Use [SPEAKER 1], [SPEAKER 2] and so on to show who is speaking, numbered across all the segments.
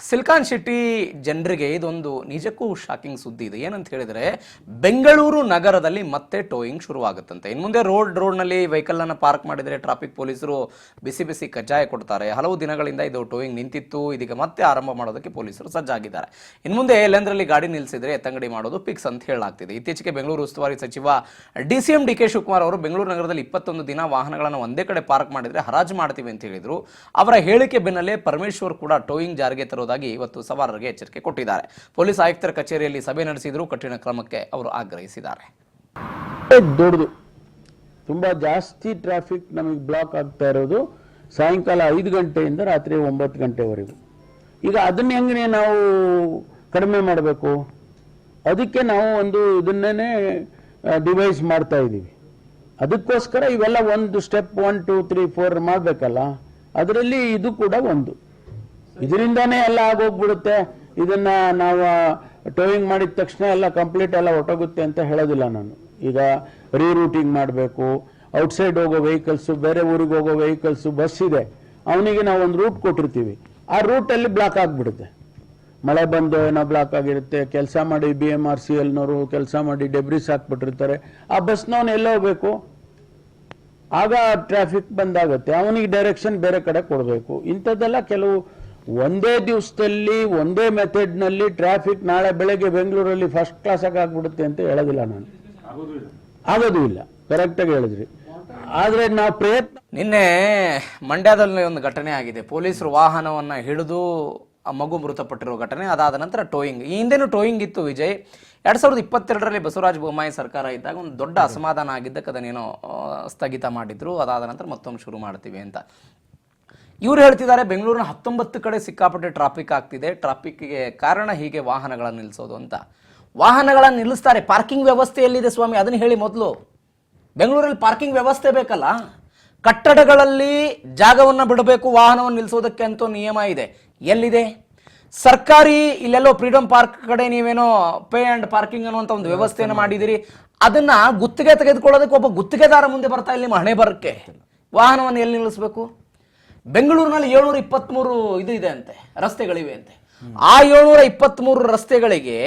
[SPEAKER 1] Silicon city ಜನರಿಗೆ ಇದೊಂದು ನಿಜಕ್ಕೂ ಶಾಕಿಂಗ್ ಸುದ್ದಿ ಇದೆ. ಏನಂತ ಹೇಳಿದ್ರೆ, ಬೆಂಗಳೂರು ನಗರದಲ್ಲಿ ಮತ್ತೆ ಟೋಯಿಂಗ್ ಶುರುವಾಗುತ್ತಂತೆ. ಇನ್ನು ಮುಂದೆ ರೋಡ್ನಲ್ಲಿ ವೆಹಿಕಲ್ ಅನ್ನು ಪಾರ್ಕ್ ಮಾಡಿದರೆ ಟ್ರಾಫಿಕ್ ಪೊಲೀಸರು ಬಿಸಿ ಬಿಸಿ ಕಜ್ಜಾಯ ಕೊಡ್ತಾರೆ. ಹಲವು ದಿನಗಳಿಂದ ಇದು ಟೋಯಿಂಗ್ ನಿಂತಿತ್ತು, ಇದೀಗ ಮತ್ತೆ ಆರಂಭ ಮಾಡೋದಕ್ಕೆ ಪೊಲೀಸರು ಸಜ್ಜಾಗಿದ್ದಾರೆ. ಇನ್ನು ಮುಂದೆ ಎಲ್ಲೆಂದರಲ್ಲಿ ಗಾಡಿ ನಿಲ್ಲಿಸಿದ್ರೆ ಎತ್ತಂಗಡಿ ಮಾಡೋದು ಫಿಕ್ಸ್ ಅಂತ ಹೇಳಲಾಗ್ತಿದೆ. ಇತ್ತೀಚೆಗೆ ಬೆಂಗಳೂರು ಉಸ್ತುವಾರಿ ಸಚಿವ DCM DK ಶಿವಕುಮಾರ್ ಅವರು ಬೆಂಗಳೂರು ನಗರದಲ್ಲಿ 21 ದಿನ ವಾಹನಗಳನ್ನು ಒಂದೇ ಕಡೆ ಪಾರ್ಕ್ ಮಾಡಿದ್ರೆ ಹರಾಜು ಮಾಡ್ತೀವಿ ಅಂತ ಹೇಳಿದ್ರು. ಅವರ ಹೇಳಿಕೆ ಬೆನ್ನಲ್ಲೇ ಪರಮೇಶ್ವರ್ ಕೂಡ ಟೋಯಿಂಗ್ ಜಾರಿಗೆ ತರುವುದಾಗಿ ಇವತ್ತು ಸವಾರರಿಗೆ ಎಚ್ಚರಿಕೆ ಕೊಟ್ಟಿದ್ದಾರೆ. ಪೊಲೀಸ್ ಆಯುಕ್ತರ ಕಚೇರಿಯಲ್ಲಿ ಸಭೆ ನಡೆಸಿದ್ರು, ಕಠಿಣ ಕ್ರಮಕ್ಕೆ ಅವರು ಆಗ್ರಹಿಸಿದ್ದಾರೆ.
[SPEAKER 2] ದೊಡ್ಡದು ತುಂಬಾ ಜಾಸ್ತಿ ಟ್ರಾಫಿಕ್ ನಮಗೆ ಬ್ಲಾಕ್ ಆಗ್ತಾ ಇರೋದು ಸಾಯಂಕಾಲ 5 ಗಂಟೆಯಿಂದ ರಾತ್ರಿ 9 ಗಂಟೆವರೆಗೂ. ಈಗ ಅದನ್ನ ಹೆಂಗೆ ನಾವು ಕಡಿಮೆ ಮಾಡಬೇಕು? ಅದಕ್ಕೆ ನಾವು ಒಂದು ಇದನ್ನೇ ಡಿವೈಸ್ ಮಾಡ್ತಾ ಇದ್ದೀವಿ. ಅದಕ್ಕೋಸ್ಕರ ಇವೆಲ್ಲ ಒಂದು ಸ್ಟೆಪ್ 1 2 3 4 ಮಾಡಬೇಕಲ್ಲ. ಅದರಲ್ಲಿ ಇದು ಕೂಡ ಒಂದು. ಇದರಿಂದಾನೇ ಎಲ್ಲ ಆಗೋಗ್ಬಿಡುತ್ತೆ. ಇದನ್ನ ನಾವು ಟೋಯಿಂಗ್ ಮಾಡಿದ ತಕ್ಷಣ ಎಲ್ಲ ಕಂಪ್ಲೀಟ್ ಎಲ್ಲ ಹೊಟ್ಟೋಗುತ್ತೆ ಅಂತ ಹೇಳೋದಿಲ್ಲ ನಾನು. ಈಗ ರೀರೂಟಿಂಗ್ ಮಾಡಬೇಕು. ಔಟ್ಸೈಡ್ ಹೋಗೋ ವೆಹಿಕಲ್ಸು, ಬೇರೆ ಊರಿಗೆ ಹೋಗೋ ವೆಹಿಕಲ್ಸು, ಬಸ್ ಇದೆ, ಅವನಿಗೆ ನಾವು ಒಂದು ರೂಟ್ ಕೊಟ್ಟಿರ್ತೀವಿ. ಆ ರೂಟಲ್ಲಿ ಬ್ಲಾಕ್ ಆಗಿಬಿಡುತ್ತೆ. ಮಳೆ ಬಂದು ಏನೋ ಬ್ಲಾಕ್ ಆಗಿರುತ್ತೆ. ಕೆಲಸ ಮಾಡಿ BMRCLನವರು ಕೆಲಸ ಮಾಡಿ ಡೆಬ್ರಿಸ್ ಹಾಕ್ಬಿಟ್ಟಿರ್ತಾರೆ. ಆ ಬಸ್ನವನು ಎಲ್ಲ ಹೋಗ್ಬೇಕು. ಆಗ ಟ್ರಾಫಿಕ್ ಬಂದಾಗುತ್ತೆ. ಅವನಿಗೆ ಡೈರೆಕ್ಷನ್ ಬೇರೆ ಕಡೆ ಕೊಡಬೇಕು. ಇಂಥದ್ದೆಲ್ಲ ಕೆಲವು ಒಂದೇ ದಿವಸದಲ್ಲಿ ಒಂದೇ ಮೆಥಡ್ನಲ್ಲಿ ಟ್ರಾಫಿಕ್ ನಾಳೆ ಬೆಳಗ್ಗೆ ಬೆಂಗಳೂರಲ್ಲಿ ಫಸ್ಟ್ ಕ್ಲಾಸ್ ಆಗ್ಬಿಡುತ್ತೆ ಅಂತ ಹೇಳೋದಿಲ್ಲ ನಾನು. ಆಗೋದು ಇಲ್ಲ. ಕರೆಕ್ಟಾಗಿ ಹೇಳಿದ್ರಿ. ಆದ್ರೆ ನಾವು ಪ್ರಯತ್ನ.
[SPEAKER 1] ನಿನ್ನೆ ಮಂಡ್ಯದಲ್ಲಿ ಒಂದು ಘಟನೆ ಆಗಿದೆ. ಪೊಲೀಸರು ವಾಹನವನ್ನ ಹಿಡಿದು ಆ ಮಗು ಮೃತಪಟ್ಟಿರೋ ಘಟನೆ. ಅದಾದ ನಂತರ ಟೋಯಿಂಗ್, ಈ ಹಿಂದೆನೂ ಟೋಯಿಂಗ್ ಇತ್ತು ವಿಜಯ್. 2022ರಲ್ಲಿ ಬಸವರಾಜ ಬೊಮ್ಮಾಯಿ ಸರ್ಕಾರ ಇದ್ದಾಗ ಒಂದು ದೊಡ್ಡ ಅಸಮಾಧಾನ ಆಗಿದ್ದಕ್ಕೆ ಅದನ್ನೇನೋ ಸ್ಥಗಿತ ಮಾಡಿದ್ರು. ಅದಾದ ನಂತರ ಮತ್ತೊಮ್ಮೆ ಶುರು ಮಾಡ್ತೀವಿ ಅಂತ ಇವ್ರು ಹೇಳ್ತಿದ್ದಾರೆ. ಬೆಂಗಳೂರಿನ 19 ಕಡೆ ಸಿಕ್ಕಾಪಟ್ಟೆ ಟ್ರಾಫಿಕ್ ಆಗ್ತಿದೆ. ಟ್ರಾಫಿಕ್ಗೆ ಕಾರಣ ಹೀಗೆ ವಾಹನಗಳನ್ನು ನಿಲ್ಲಿಸೋದು ಅಂತ. ವಾಹನಗಳನ್ನು ನಿಲ್ಲಿಸ್ತಾರೆ. ಪಾರ್ಕಿಂಗ್ ವ್ಯವಸ್ಥೆ ಎಲ್ಲಿದೆ ಸ್ವಾಮಿ? ಅದನ್ನ ಹೇಳಿ ಮೊದಲು. ಬೆಂಗಳೂರಲ್ಲಿ ಪಾರ್ಕಿಂಗ್ ವ್ಯವಸ್ಥೆ ಬೇಕಲ್ಲ. ಕಟ್ಟಡಗಳಲ್ಲಿ ಜಾಗವನ್ನು ಬಿಡಬೇಕು ವಾಹನವನ್ನು ನಿಲ್ಲಿಸೋದಕ್ಕೆ ಅಂತೂ ನಿಯಮ ಇದೆ. ಎಲ್ಲಿದೆ? ಸರ್ಕಾರಿ ಇಲ್ಲೆಲ್ಲೋ ಫ್ರೀಡಮ್ ಪಾರ್ಕ್ ಕಡೆ ನೀವೇನೋ ಪೇ ಅಂಡ್ ಪಾರ್ಕಿಂಗ್ ಅನ್ನುವಂಥ ಒಂದು ವ್ಯವಸ್ಥೆಯನ್ನು ಮಾಡಿದಿರಿ. ಅದನ್ನ ಗುತ್ತಿಗೆ ತೆಗೆದುಕೊಳ್ಳೋದಕ್ಕೆ ಒಬ್ಬ ಗುತ್ತಿಗೆದಾರ ಮುಂದೆ ಬರ್ತಾ ಇಲ್ಲಿ ಹಣೆ ಬರಕ್ಕೆ. ವಾಹನವನ್ನು ಎಲ್ಲಿ ನಿಲ್ಲಿಸಬೇಕು? ಬೆಂಗಳೂರಿನಲ್ಲಿ 723 ಇದು ಇದೆ ಅಂತೆ, ರಸ್ತೆಗಳಿವೆ ಅಂತೆ. ಆ 723 ರಸ್ತೆಗಳಿಗೆ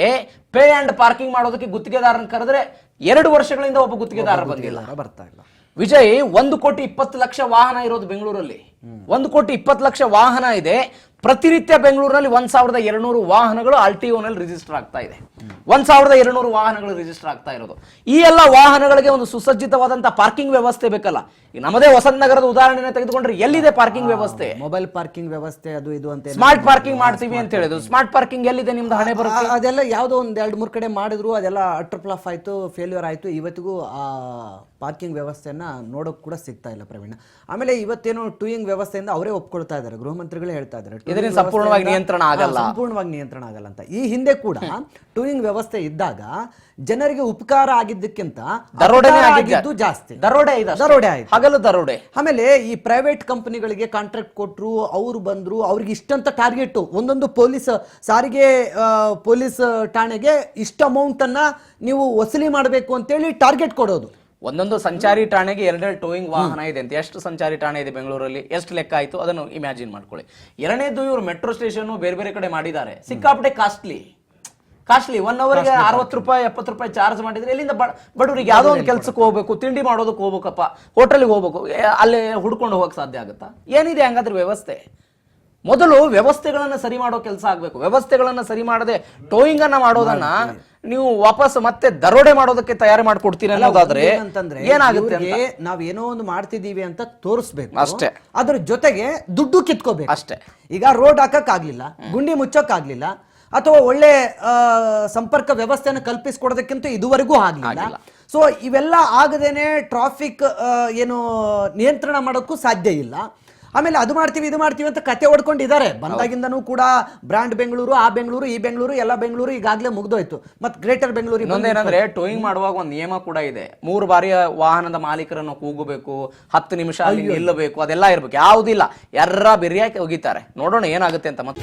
[SPEAKER 1] ಪೇ ಅಂಡ್ ಪಾರ್ಕಿಂಗ್ ಮಾಡೋದಕ್ಕೆ ಗುತ್ತಿಗೆದಾರನ ಕರೆದ್ರೆ 2 ವರ್ಷಗಳಿಂದ ಒಬ್ಬ ಗುತ್ತಿಗೆದಾರ ಬರ್ತಾ ಇಲ್ಲ. ವಿಜಯ್, 1,20,00,000 ವಾಹನ ಇರೋದು ಬೆಂಗಳೂರಲ್ಲಿ. 1,20,00,000 ವಾಹನ ಇದೆ. ಪ್ರತಿನಿತ್ಯ ಬೆಂಗಳೂರಿನಲ್ಲಿ 1,200 ವಾಹನಗಳು RTOನಲ್ಲಿ ರಿಜಿಸ್ಟರ್ ಆಗ್ತಾ ಇದೆ. 1,200 ವಾಹನಗಳು ರಿಜಿಸ್ಟರ್ ಆಗ್ತಾ ಇರೋದು. ಈ ಎಲ್ಲ ವಾಹನಗಳಿಗೆ ಒಂದು ಸುಸಜ್ಜಿತವಾದಂತಹ ಪಾರ್ಕಿಂಗ್ ವ್ಯವಸ್ಥೆ ಬೇಕಲ್ಲ. ಈಗ ನಮ್ಮದೇ ವಸಂತ ನಗರದ ಉದಾಹರಣೆ ತೆಗೆದುಕೊಂಡ್ರೆ ಎಲ್ಲಿದೆ ಪಾರ್ಕಿಂಗ್ ವ್ಯವಸ್ಥೆ?
[SPEAKER 3] ಮೊಬೈಲ್ ಪಾರ್ಕಿಂಗ್ ವ್ಯವಸ್ಥೆ ಅದು ಇದು ಅಂತ
[SPEAKER 1] ಸ್ಮಾರ್ಟ್ ಪಾರ್ಕಿಂಗ್ ಮಾಡ್ತೀವಿ ಅಂತ ಹೇಳಿದ್ರು. ಸ್ಮಾರ್ಟ್ ಪಾರ್ಕಿಂಗ್ ಎಲ್ಲಿದೆ? ನಿಮ್ದು ಹಣೆ ಬರುತ್ತೆ.
[SPEAKER 3] ಅದೆಲ್ಲ ಯಾವುದೋ ಒಂದು 2-3 ಕಡೆ ಮಾಡಿದ್ರು. ಅದೆಲ್ಲ ಅಟರ್ ಫ್ಲಾಪ್ ಆಯ್ತು, ಫೇಲ್ಯೂರ್ ಆಯ್ತು. ಇವತ್ತಿಗೂ ಆ ಪಾರ್ಕಿಂಗ್ ವ್ಯವಸ್ಥೆಯನ್ನ ನೋಡೋಕ್ ಕೂಡ ಸಿಗ್ತಾ ಇಲ್ಲ ಪ್ರವೀಣ. ಆಮೇಲೆ ಇವತ್ತೇನು ಟೂಯಿಂಗ್ ವ್ಯವಸ್ಥೆಯಿಂದ ಅವರೇ ಒಪ್ಕೊಳ್ತಾ ಇದ್ದಾರೆ. ಗೃಹ ಮಂತ್ರಿಗಳೇ ಹೇಳ್ತಾ ಇದ್ದಾರೆ
[SPEAKER 1] ಇದರಿಂದ ಸಂಪೂರ್ಣವಾಗಿ ನಿಯಂತ್ರಣ
[SPEAKER 3] ಆಗಲ್ಲ ಅಂತ. ಈ ಹಿಂದೆ ಕೂಡ ಟೂಯಿಂಗ್ ವ್ಯವಸ್ಥೆ ಇದ್ದಾಗ ಜನರಿಗೆ ಉಪಕಾರ ಆಗಿದ್ದಕ್ಕಿಂತ ದರೋಡೆ ಜಾಸ್ತಿ. ದರೋಡೆ ಆಯ್ತು. ಆಮೇಲೆ ಈ ಪ್ರೈವೇಟ್ ಕಂಪನಿಗಳಿಗೆ ಕಾಂಟ್ರಾಕ್ಟ್ ಕೊಟ್ರು, ಅವರು ಬಂದ್ರು, ಅವ್ರಿಗೆ ಇಷ್ಟಂತ ಟಾರ್ಗೆಟ್. ಒಂದೊಂದು ಸಾರಿಗೆ ಪೊಲೀಸ್ ಠಾಣೆಗೆ ಇಷ್ಟ ಅಮೌಂಟ್ ಅನ್ನ ನೀವು ವಸೂಲಿ ಮಾಡಬೇಕು ಅಂತೇಳಿ ಟಾರ್ಗೆಟ್ ಕೊಡೋದು.
[SPEAKER 1] ಒಂದೊಂದು ಸಂಚಾರಿ ಠಾಣೆಗೆ 2 ಟೋಯಿಂಗ್ ವಾಹನ ಇದೆ ಅಂತ. ಎಷ್ಟು ಸಂಚಾರಿ ಠಾಣೆ ಇದೆ ಬೆಂಗಳೂರಲ್ಲಿ? ಎಷ್ಟು ಲೆಕ್ಕ ಆಯ್ತು ಅದನ್ನು ಇಮ್ಯಾಜಿನ್ ಮಾಡ್ಕೊಳ್ಳಿ. ಎರಡನೇದು, ಇವರು ಮೆಟ್ರೋ ಸ್ಟೇಷನ್ ಬೇರೆ ಬೇರೆ ಕಡೆ ಮಾಡಿದ್ದಾರೆ. ಸಿಕ್ಕಾಪಟ್ಟೆ ಕಾಸ್ಟ್ಲಿ. 1 ಅವರ್ಗೆ 60 ರೂಪಾಯಿ 70 ರೂಪಾಯಿ ಚಾರ್ಜ್ ಮಾಡಿದ್ರೆ ಎಲ್ಲಿಂದ ಬಡವರಿಗೆ ಯಾವುದೋ ಒಂದು ಕೆಲ್ಸಕ್ಕೆ ಹೋಗ್ಬೇಕು, ತಿಂಡಿ ಮಾಡೋದಕ್ಕೆ ಹೋಗ್ಬೇಕಪ್ಪ, ಹೋಟೆಲ್ಗೆ ಹೋಗ್ಬೇಕು, ಅಲ್ಲೇ ಹುಡ್ಕೊಂಡು ಹೋಗಕ್ಕೆ ಸಾಧ್ಯ ಆಗುತ್ತಾ? ಏನಿದೆ ಹಂಗಾದ್ರೆ ವ್ಯವಸ್ಥೆ? ಮೊದಲು ವ್ಯವಸ್ಥೆಗಳನ್ನ ಸರಿ ಮಾಡೋ ಕೆಲಸ ಆಗ್ಬೇಕು. ವ್ಯವಸ್ಥೆಗಳನ್ನ ಸರಿ ಮಾಡದೆ ಟೋಯಿಂಗ್ ಅನ್ನ ಮಾಡೋದನ್ನ ನೀವು ವಾಪಸ್ ಮತ್ತೆ ದರೋಡೆ ಮಾಡೋದಕ್ಕೆ ತಯಾರಿ ಮಾಡ್ಕೊಡ್ತೀರಿ ಅನ್ನೋದಾದ್ರೆ ಏನಾಗುತ್ತೆ?
[SPEAKER 3] ನಾವೇನೋ ಒಂದು ಮಾಡ್ತಿದೀವಿ ಅಂತ ತೋರಿಸ್ಬೇಕು
[SPEAKER 1] ಅಷ್ಟೇ.
[SPEAKER 3] ಅದ್ರ ಜೊತೆಗೆ ದುಡ್ಡು ಕಿತ್ಕೋಬೇಕು
[SPEAKER 1] ಅಷ್ಟೇ.
[SPEAKER 3] ಈಗ ರೋಡ್ ಹಾಕಕ್ ಆಗ್ಲಿಲ್ಲ, ಗುಂಡಿ ಮುಚ್ಚಕ್ ಆಗ್ಲಿಲ್ಲ, ಅಥವಾ ಒಳ್ಳೆ ಸಂಪರ್ಕ ವ್ಯವಸ್ಥೆಯನ್ನು ಕಲ್ಪಿಸಿಕೊಡೋದಕ್ಕಿಂತ ಇದುವರೆಗೂ ಆಗ್ಲಿಲ್ಲ. ಸೊ ಇವೆಲ್ಲ ಆಗದೇನೆ ಟ್ರಾಫಿಕ್ ಏನು ನಿಯಂತ್ರಣ ಮಾಡೋಕ್ಕೂ ಸಾಧ್ಯ ಇಲ್ಲ. ಆಮೇಲೆ ಅದು ಮಾಡ್ತೀವಿ ಇದು ಮಾಡ್ತೀವಿ ಅಂತ ಕತೆ ಹೊಡ್ಕೊಂಡಿದ್ದಾರೆ. ಬಂದಾಗಿಂದನೂ ಕೂಡ ಬ್ರಾಂಡ್ ಬೆಂಗಳೂರು, ಆ ಬೆಂಗಳೂರು, ಈ ಬೆಂಗಳೂರು, ಎಲ್ಲ ಬೆಂಗಳೂರು ಈಗಾಗಲೇ ಮುಗ್ದೋಯ್ತು. ಮತ್ತೆ ಗ್ರೇಟರ್ ಬೆಂಗಳೂರು.
[SPEAKER 1] ಇನ್ನೊಂದೇನಂದ್ರೆ ಟೋಯಿಂಗ್ ಮಾಡುವಾಗ ಒಂದು ನಿಯಮ ಕೂಡ ಇದೆ. 3 ಬಾರಿ ವಾಹನದ ಮಾಲೀಕರನ್ನು ಕೂಗಬೇಕು, 10 ನಿಮಿಷ ಅಲ್ಲಿ ನಿಲ್ಲಬೇಕು, ಅದೆಲ್ಲ ಇರ್ಬೇಕು. ಯಾವುದಿಲ್ಲ, ಎರ್ರ ಬಿರಿಯಾಗಿ ಹೋಗಿದ್ದಾರೆ. ನೋಡೋಣ ಏನಾಗುತ್ತೆ ಅಂತ. ಮತ್ತೆ